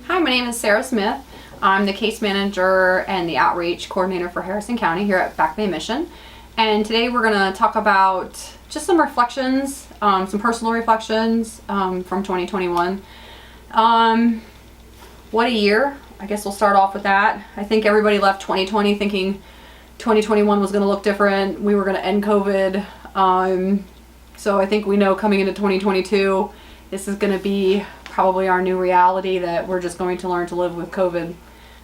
Hi, my name is Sarah Smith. I'm the case manager and the outreach coordinator for Harrison County here at Back Bay Mission. And today we're going to talk about just some reflections, some personal reflections from 2021. What a year. I guess we'll start off with that. I think everybody left 2020 thinking 2021 was going to look different. We were going to end COVID. So I think we know coming into 2022, this is going to be probably our new reality, that we're just going to learn to live with COVID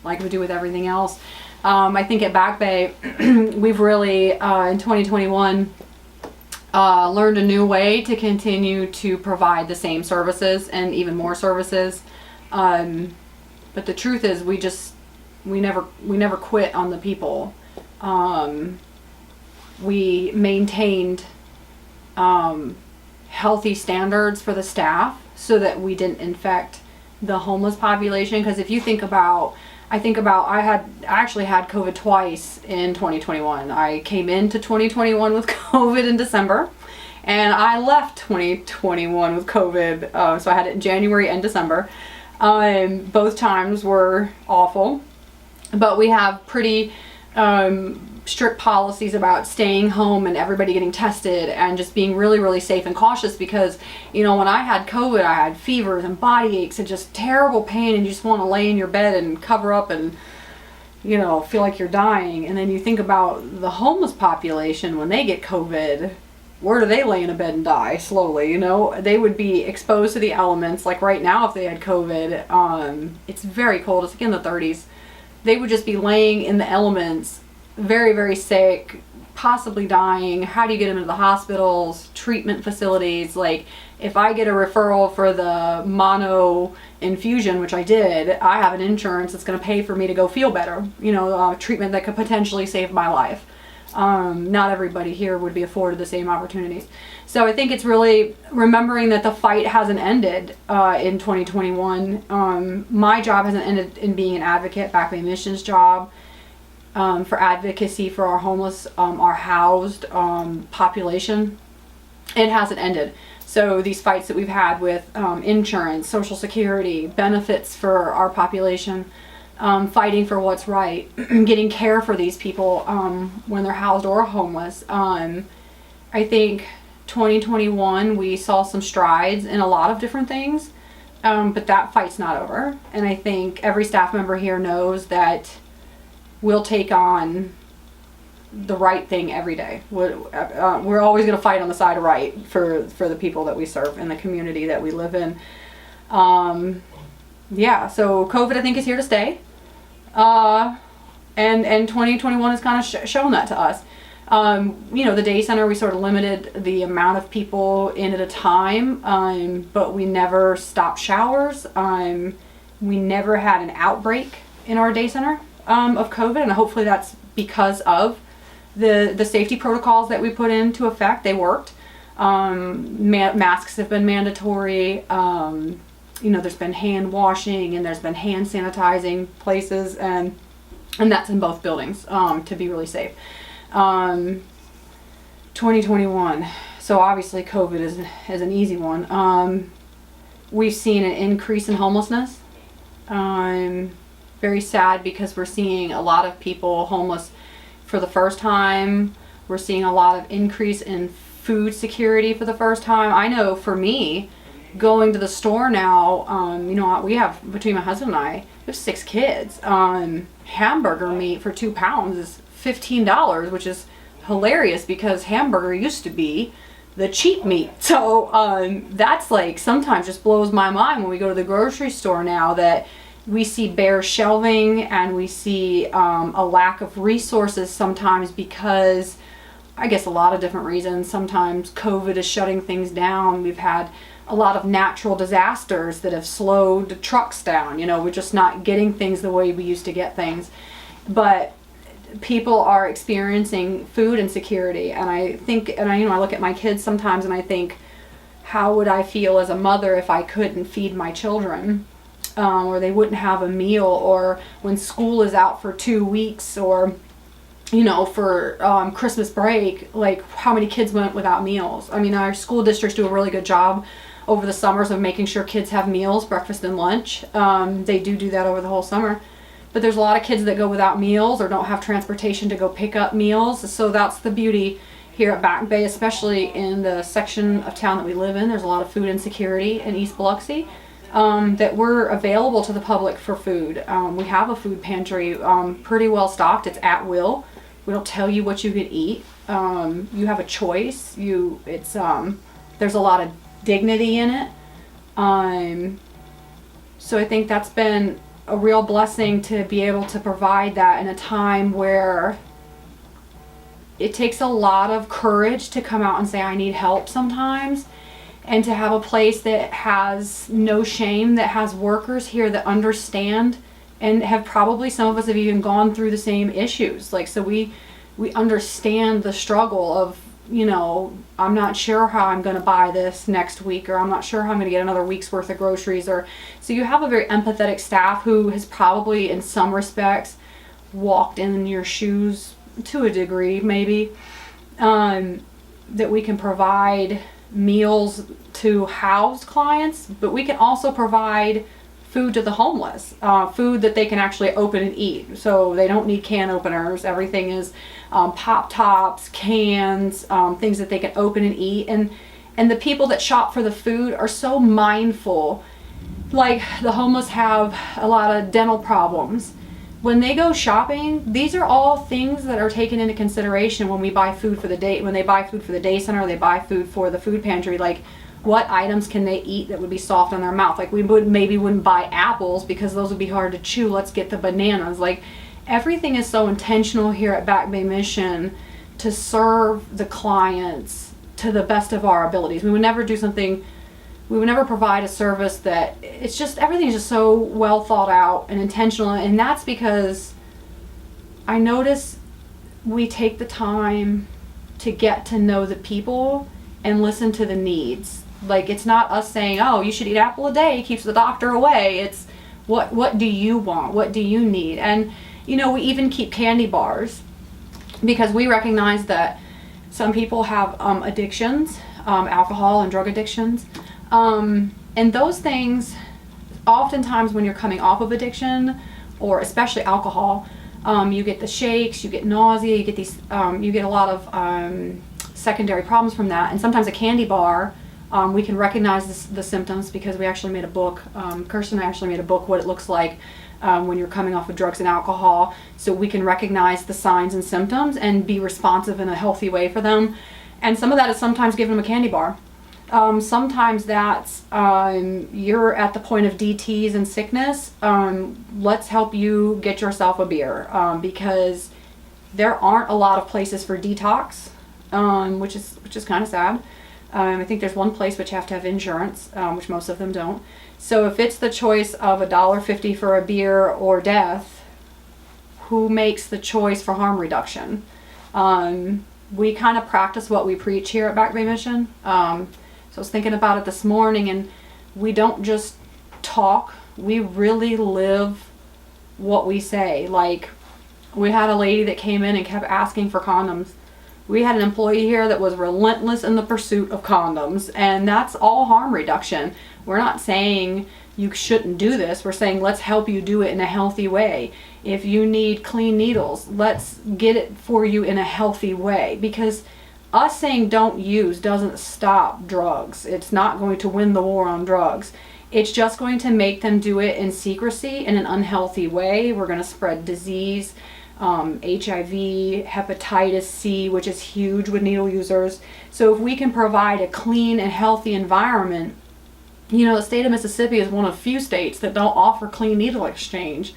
like we do with everything else. I think at Back Bay, we've really, in 2021, learned a new way to continue to provide the same services and even more services. But the truth is, we never quit on the people. We maintained healthy standards for the staff so that we didn't infect the homeless population. Because if you think about, I actually had COVID twice in 2021. I came into 2021 with COVID in December, and I left 2021 with COVID. So I had it in January and December. Both times were awful, but we have pretty strict policies about staying home and everybody getting tested and just being really, really safe and cautious, because, you know, when I had COVID, I had fevers and body aches and just terrible pain, and you just want to lay in your bed and cover up and, you know, feel like you're dying. And then you think about the homeless population, when they get COVID, where do they lay in a bed and die slowly? You know, they would be exposed to the elements. Like right now, if they had COVID, it's very cold, it's like in the 30s. They would just be laying in the elements, very, very sick, possibly dying. How do you get them into the hospitals, treatment facilities? Like, if I get a referral for the mono infusion, which I did, I have an insurance that's going to pay for me to go feel better. You know, treatment that could potentially save my life. Not everybody here would be afforded the same opportunities. So I think it's really remembering that the fight hasn't ended in 2021. My job hasn't ended in being an advocate. Back Bay Mission's job for advocacy for our homeless, our housed population, it hasn't ended. So these fights that we've had with insurance, Social Security, benefits for our population, fighting for what's right, getting care for these people when they're housed or homeless. I think 2021 we saw some strides in a lot of different things, but that fight's not over. And I think every staff member here knows that we'll take on the right thing every day. We're always going to fight on the side of right for the people that we serve in the community that we live in. Yeah, so COVID, I think, is here to stay. And 2021 has kind of shown that to us. You know, the day center, we sort of limited the amount of people in at a time, but we never stopped showers. We never had an outbreak in our day center of COVID, and hopefully that's because of the safety protocols that we put into effect. They worked. Masks have been mandatory. You know, there's been hand washing and there's been hand sanitizing places, and that's in both buildings to be really safe. 2021. So obviously COVID is an easy one. We've seen an increase in homelessness. Very sad, because we're seeing a lot of people homeless for the first time. We're seeing a lot of increase in food security for the first time. I know for me, going to the store now, you know, we have, between my husband and I, we have 6 kids. Hamburger meat for 2 pounds is $15, which is hilarious, because hamburger used to be the cheap meat. So that's like, sometimes just blows my mind when we go to the grocery store now, that we see bare shelving and we see a lack of resources sometimes, because I guess a lot of different reasons. Sometimes COVID is shutting things down. We've had a lot of natural disasters that have slowed trucks down. You know, we're just not getting things the way we used to get things. But people are experiencing food insecurity, and I think, and I look at my kids sometimes and I think, how would I feel as a mother if I couldn't feed my children? Or they wouldn't have a meal, or when school is out for 2 weeks, or, you know, for Christmas break, like how many kids went without meals. I mean, our school districts do a really good job over the summers of making sure kids have meals, breakfast and lunch. They do that over the whole summer. But there's a lot of kids that go without meals or don't have transportation to go pick up meals. So that's the beauty here at Back Bay, especially in the section of town that we live in. There's a lot of food insecurity in East Biloxi, that we're available to the public for food. We have a food pantry, pretty well stocked. It's at will. We don't tell you what you can eat. You have a choice. There's a lot of dignity in it. So I think that's been a real blessing to be able to provide that in a time where it takes a lot of courage to come out and say, I need help sometimes, and to have a place that has no shame, that has workers here that understand and have probably, some of us have even gone through the same issues. Like, so we understand the struggle of, I'm not sure how I'm going to buy this next week, or I'm not sure how I'm going to get another week's worth of groceries. Or so you have a very empathetic staff who has probably in some respects walked in your shoes to a degree, maybe, that we can provide meals to housed clients, but we can also provide food to the homeless, food that they can actually open and eat. So they don't need can openers. Everything is pop tops, cans, things that they can open and eat. And the people that shop for the food are so mindful. Like, the homeless have a lot of dental problems. When they go shopping, these are all things that are taken into consideration when we buy food for the day. When they buy food for the day center, or they buy food for the food pantry. Like, what items can they eat that would be soft on their mouth? Like, we wouldn't buy apples because those would be hard to chew. Let's get the bananas. Like, everything is so intentional here at Back Bay Mission to serve the clients to the best of our abilities. We would never provide a service that, it's just, everything's just so well thought out and intentional. And that's because I notice we take the time to get to know the people and listen to the needs. Like, it's not us saying, oh, you should eat apple a day, it keeps the doctor away. It's what do you want? What do you need? And we even keep candy bars because we recognize that some people have addictions, alcohol and drug addictions. And those things, oftentimes when you're coming off of addiction, or especially alcohol, you get the shakes, you get nausea, you get these, you get a lot of secondary problems from that. And sometimes a candy bar, we can recognize the symptoms because we actually made a book. Kirsten and I actually made a book, what it looks like when you're coming off of drugs and alcohol, so we can recognize the signs and symptoms and be responsive in a healthy way for them. And some of that is sometimes giving them a candy bar. Sometimes that's you're at the point of DTs and sickness. Let's help you get yourself a beer, because there aren't a lot of places for detox, which is kind of sad. I think there's one place which you have to have insurance, which most of them don't. So if it's the choice of $1.50 for a beer or death, who makes the choice for harm reduction? We kind of practice what we preach here at Back Bay Mission. So I was thinking about it this morning, and we don't just talk, we really live what we say. Like, we had a lady that came in and kept asking for condoms. We had an employee here that was relentless in the pursuit of condoms, and that's all harm reduction. We're not saying you shouldn't do this. We're saying let's help you do it in a healthy way. If you need clean needles, let's get it for you in a healthy way, because us saying don't use doesn't stop drugs. It's not going to win the war on drugs. It's just going to make them do it in secrecy in an unhealthy way. We're going to spread disease, HIV, hepatitis C, which is huge with needle users. So if we can provide a clean and healthy environment, the state of Mississippi is one of few states that don't offer clean needle exchange,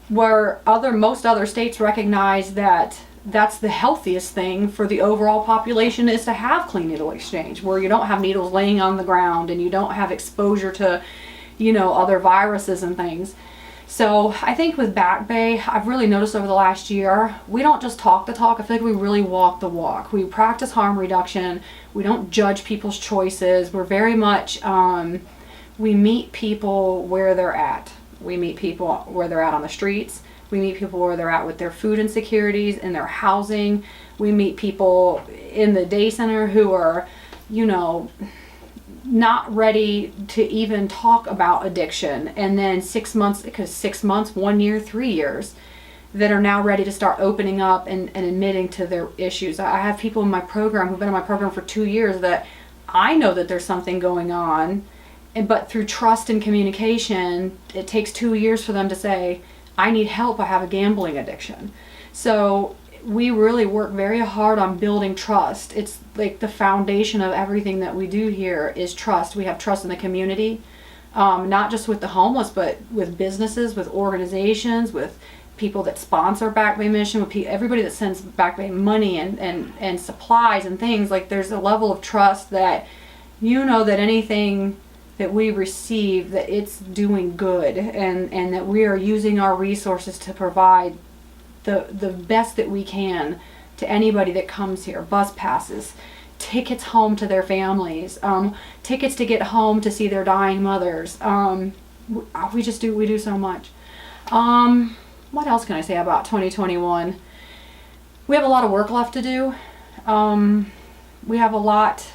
where most other states recognize that that's the healthiest thing for the overall population, is to have clean needle exchange, where you don't have needles laying on the ground and you don't have exposure to, other viruses and things. So I think with Back Bay, I've really noticed over the last year, we don't just talk the talk. I feel like we really walk the walk. We practice harm reduction. We don't judge people's choices. We're very much, we meet people where they're at. We meet people where they're at on the streets. We meet people where they're at with their food insecurities and their housing. We meet people in the day center who are, not ready to even talk about addiction, and then 6 months, because 6 months, 1 year, 3 years, that are now ready to start opening up and admitting to their issues. I have people in my program who've been in my program for 2 years that I know that there's something going on, but through trust and communication, it takes 2 years for them to say, I need help, I have a gambling addiction. So we really work very hard on building trust. It's like the foundation of everything that we do here is trust. We have trust in the community, not just with the homeless, but with businesses, with organizations, with people that sponsor Back Bay Mission, with everybody that sends Back Bay money and supplies and things. Like, there's a level of trust that you know that anything that we receive, that it's doing good, and that we are using our resources to provide the best that we can to anybody that comes here. Bus passes, tickets home to their families, tickets to get home to see their dying mothers. We do so much. What else can I say about 2021? We have a lot of work left to do. We have a lot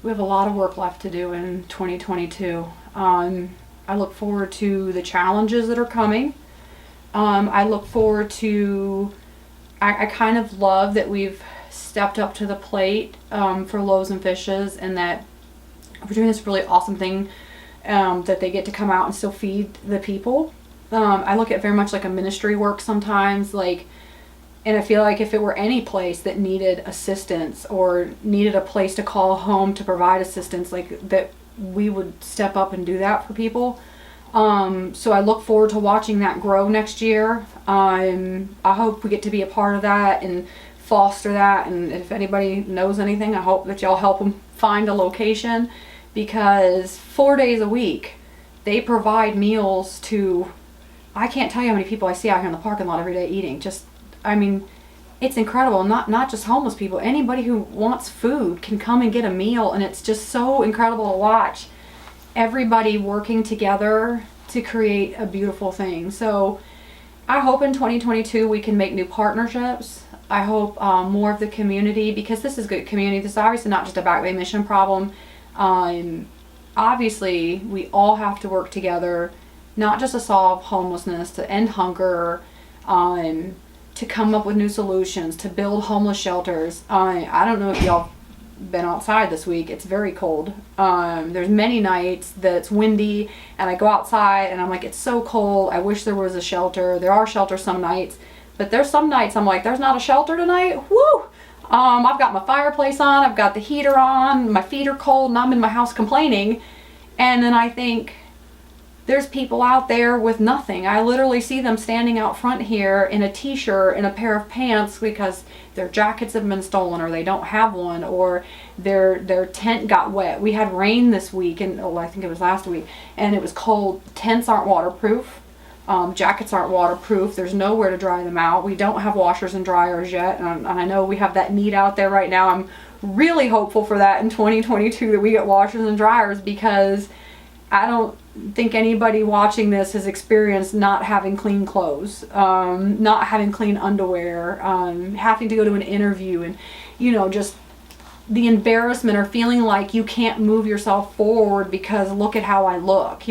of work left to do in 2022. I look forward to the challenges that are coming. I look forward to, I kind of love that we've stepped up to the plate for Loaves and Fishes, and that we're doing this really awesome thing that they get to come out and still feed the people. I look at it very much like a ministry work sometimes, and I feel like if it were any place that needed assistance or needed a place to call home to provide assistance, like that, we would step up and do that for people. So I look forward to watching that grow next year. I hope we get to be a part of that and foster that. And if anybody knows anything, I hope that y'all help them find a location, because 4 days a week they provide meals to, I can't tell you how many people I see out here in the parking lot every day eating. It's incredible. Not just homeless people. Anybody who wants food can come and get a meal, and it's just so incredible to watch everybody working together to create a beautiful thing. So I hope in 2022 we can make new partnerships. I hope more of the community, because this is good community. This is obviously not just a Back Bay Mission problem. Obviously, we all have to work together, not just to solve homelessness, to end hunger, to come up with new solutions, to build homeless shelters. I don't know if y'all been outside this week. It's very cold. There's many nights that it's windy, and I go outside and I'm like, it's so cold. I wish there was a shelter. There are shelters some nights, but there's some nights I'm like, there's not a shelter tonight. Woo! I've got my fireplace on, I've got the heater on, my feet are cold, and I'm in my house complaining. And then I think, there's people out there with nothing. I literally see them standing out front here in a t-shirt and a pair of pants because their jackets have been stolen, or they don't have one, or their tent got wet. We had rain this week, and I think it was last week, and it was cold. Tents aren't waterproof. Jackets aren't waterproof. There's nowhere to dry them out. We don't have washers and dryers yet, and I know we have that need out there right now. I'm really hopeful for that in 2022, that we get washers and dryers, because I don't think anybody watching this has experienced not having clean clothes, not having clean underwear, having to go to an interview, and just the embarrassment, or feeling like you can't move yourself forward because look at how I look.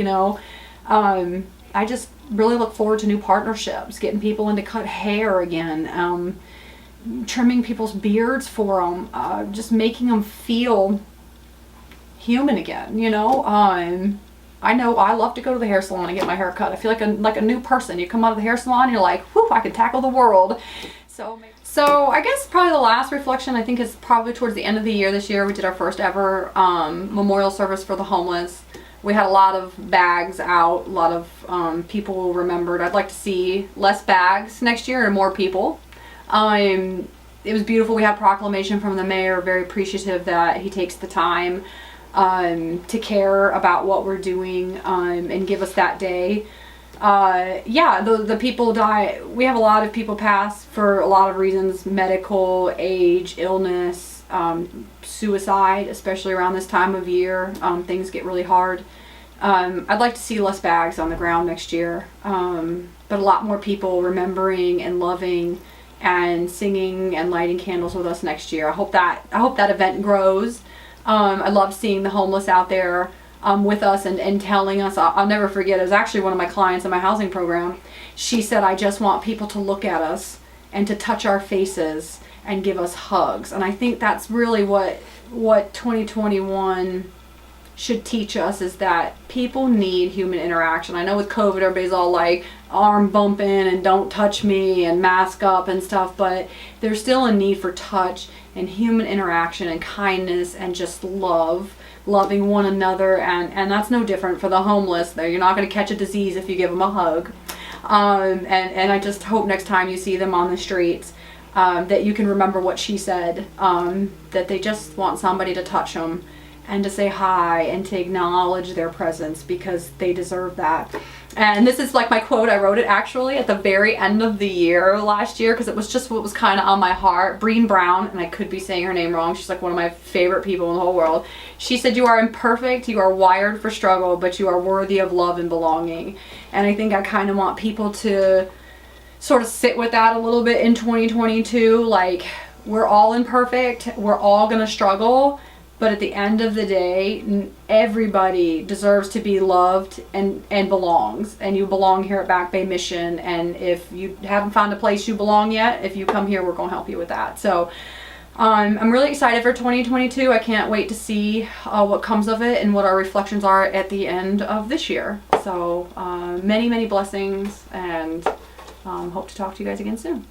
I just really look forward to new partnerships, getting people in to cut hair again, trimming people's beards for them, just making them feel human again. I know I love to go to the hair salon and get my hair cut. I feel like a new person. You come out of the hair salon and you're like, whoop, I can tackle the world. So I guess probably the last reflection, I think, is probably towards the end of the year. This year we did our first ever memorial service for the homeless. We had a lot of bags out, a lot of people remembered. I'd like to see less bags next year and more people. It was beautiful. We had proclamation from the mayor, very appreciative that he takes the time to care about what we're doing and give us that day. The people die. We have a lot of people pass for a lot of reasons: medical, age, illness, suicide, especially around this time of year. Things get really hard. I'd like to see less bags on the ground next year, but a lot more people remembering and loving and singing and lighting candles with us next year. I hope that event grows. I love seeing the homeless out there with us and telling us. I'll never forget, it was actually one of my clients in my housing program. She said, I just want people to look at us and to touch our faces and give us hugs. And I think that's really what 2021 should teach us, is that people need human interaction. I know with COVID, everybody's all like arm bumping and don't touch me and mask up and stuff, but there's still a need for touch and human interaction and kindness and just loving one another. And that's no different for the homeless. You're not going to catch a disease if you give them a hug. And I just hope next time you see them on the streets, that you can remember what she said, that they just want somebody to touch them and to say hi and to acknowledge their presence, because they deserve that. And this is like my quote. I wrote it actually at the very end of the year last year, because it was just what was kind of on my heart. Breen Brown, and I could be saying her name wrong, she's like one of my favorite people in the whole world. She said, you are imperfect, you are wired for struggle, but you are worthy of love and belonging. And I think I kind of want people to sort of sit with that a little bit in 2022. Like, we're all imperfect, we're all gonna struggle, but at the end of the day, everybody deserves to be loved and belongs. And you belong here at Back Bay Mission. And if you haven't found a place you belong yet, if you come here, we're going to help you with that. So I'm really excited for 2022. I can't wait to see what comes of it and what our reflections are at the end of this year. So many, many blessings, and hope to talk to you guys again soon.